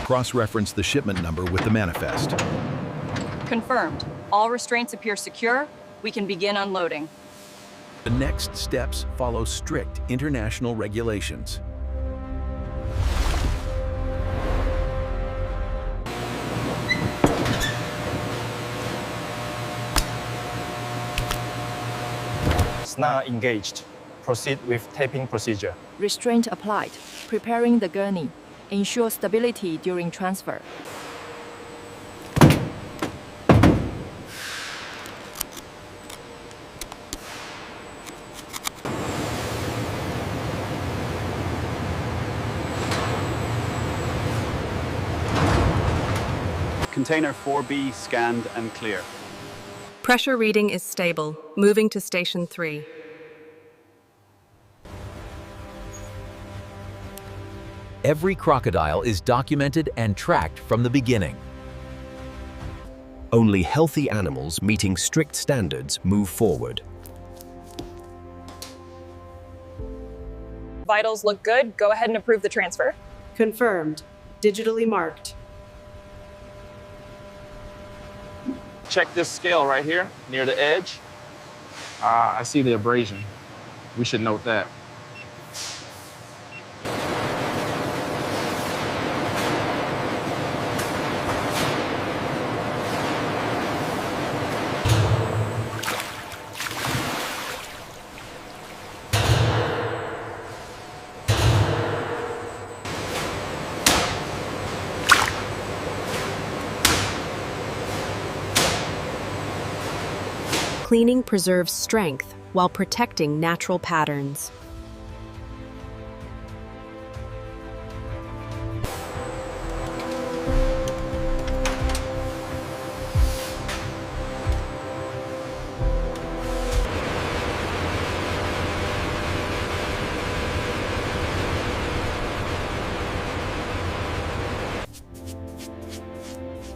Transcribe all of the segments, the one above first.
Cross-reference the shipment number with the manifest. Confirmed. All restraints appear secure. We can begin unloading. The next steps follow strict international regulations. Snare engaged. Proceed with taping procedure. Restraint applied. Preparing the gurney. Ensure stability during transfer. Container 4B scanned and clear. Pressure reading is stable. Moving to Station 3. Every crocodile is documented and tracked from the beginning. Only healthy animals meeting strict standards move forward. Vitals look good. Go ahead and approve the transfer. Confirmed. Digitally marked. Check this scale right here, near the edge. I see the abrasion. We should note that. Cleaning preserves strength while protecting natural patterns.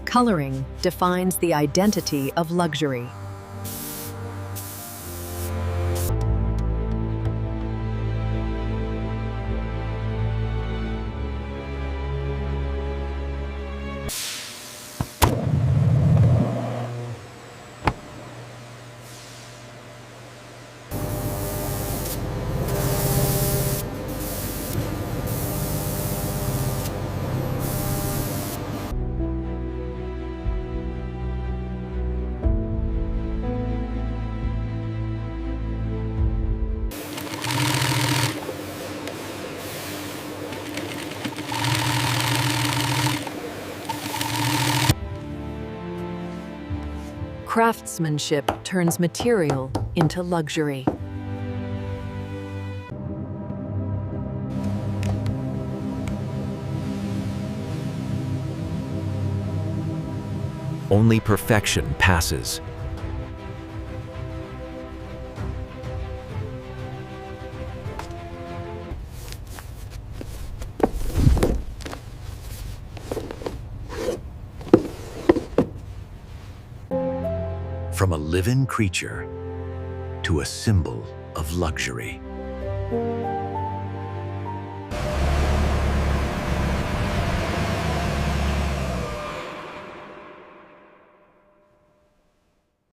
Coloring defines the identity of luxury. Craftsmanship turns material into luxury. Only perfection passes. From a living creature to a symbol of luxury.